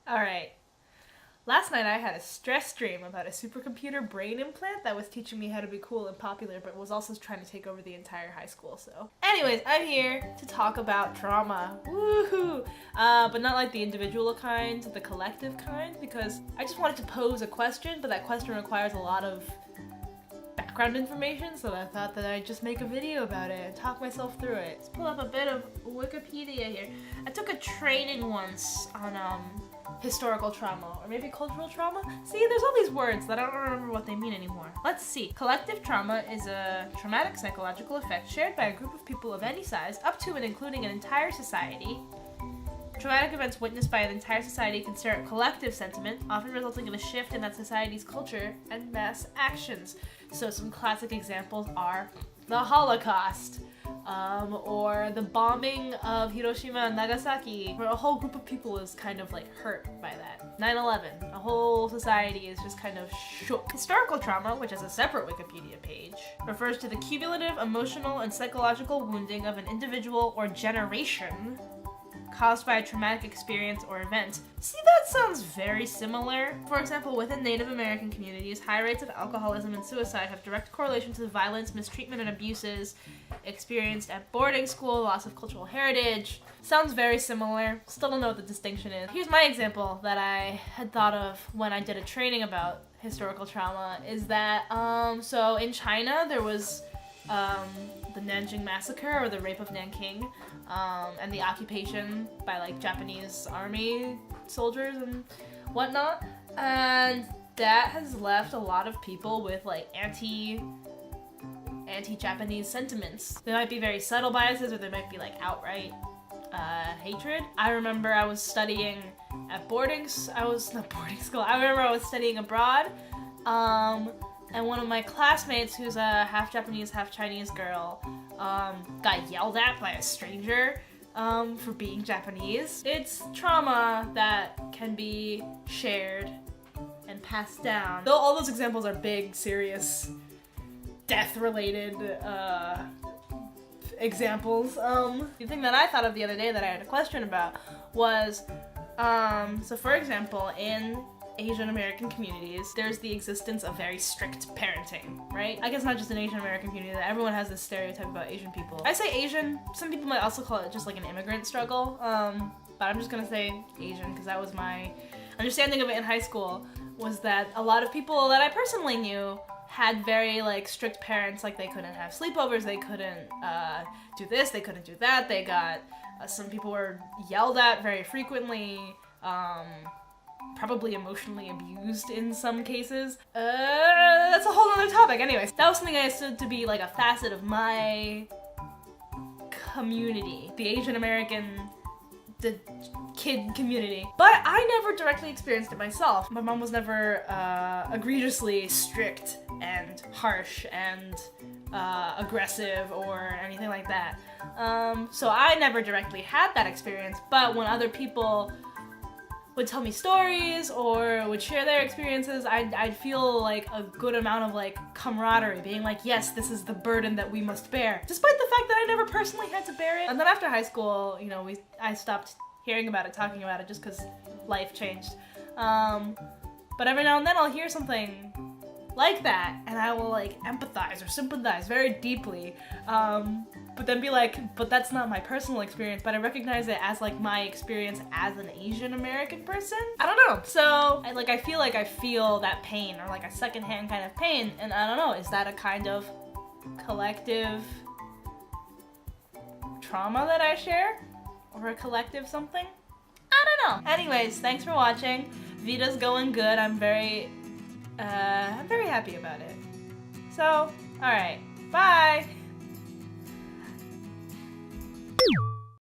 Alright. Last night I had a stress dream about a supercomputer brain implant that was teaching me how to be cool and popular, but was also trying to take over the entire high school, so. Anyways, I'm here to talk about trauma. Woohoo! But not like the individual kind, the collective kind, because I just wanted to pose a question, but that question requires a lot of background information, so I thought that I'd just make a video about it and talk myself through it. Let's pull up a bit of Wikipedia here. I took a training once on, historical trauma, or maybe cultural trauma? See, there's all these words that I don't remember what they mean anymore. Let's see. Collective trauma is a traumatic psychological effect shared by a group of people of any size, up to and including an entire society. Traumatic events witnessed by an entire society can stir up collective sentiment, often resulting in a shift in that society's culture and mass actions. So some classic examples are the Holocaust, or the bombing of Hiroshima and Nagasaki, where a whole group of people is kind of like hurt by that. 9/11, a whole society is just kind of shook. Historical trauma, which is a separate Wikipedia page, refers to the cumulative emotional and psychological wounding of an individual or generation caused by a traumatic experience or event. See, that sounds very similar. For example, within Native American communities, high rates of alcoholism and suicide have direct correlation to the violence, mistreatment, and abuses experienced at boarding school, loss of cultural heritage. Sounds very similar. Still don't know what the distinction is. Here's my example that I had thought of when I did a training about historical trauma, is that, so in China, there was the Nanjing Massacre, or the Rape of Nanking, and the occupation by like Japanese army soldiers and whatnot, and that has left a lot of people with like anti-Japanese sentiments. There might be very subtle biases, or there might be like outright hatred. I remember I was studying at I remember I was studying abroad, and one of my classmates, who's a half Japanese, half Chinese girl, got yelled at by a stranger for being Japanese. It's trauma that can be shared and passed down. Though all those examples are big, serious, death-related examples. The thing that I thought of the other day that I had a question about was, so for example, in Asian American communities, there's the existence of very strict parenting, right? I guess not just in Asian American community, that everyone has this stereotype about Asian people. I say Asian, some people might also call it just like an immigrant struggle, but I'm just gonna say Asian because that was my understanding of it in high school, was that a lot of people that I personally knew had very like strict parents, like they couldn't have sleepovers, they couldn't do this, they couldn't do that, they got, some people were yelled at very frequently, probably emotionally abused in some cases. That's a whole other topic. Anyways, that was something I understood to be like a facet of my community, the Asian American, the kid community. But I never directly experienced it myself. My mom was never egregiously strict and harsh and aggressive or anything like that. So I never directly had that experience, but when other people would tell me stories or would share their experiences, I'd feel like a good amount of like camaraderie, being like, yes, this is the burden that we must bear, despite the fact that I never personally had to bear it. And then after high school, you know, I stopped hearing about it, talking about it, just because life changed. But every now and then I'll hear something like that, and I will like empathize or sympathize very deeply, but then be like, but that's not my personal experience, but I recognize it as like my experience as an Asian American person. I don't know. So I feel like I feel that pain, or like a secondhand kind of pain, and I don't know, is that a kind of collective trauma that I share? Or a collective something? I don't know. Anyways, thanks for watching. VEDA's going good. I'm very happy about it. So, alright. Bye!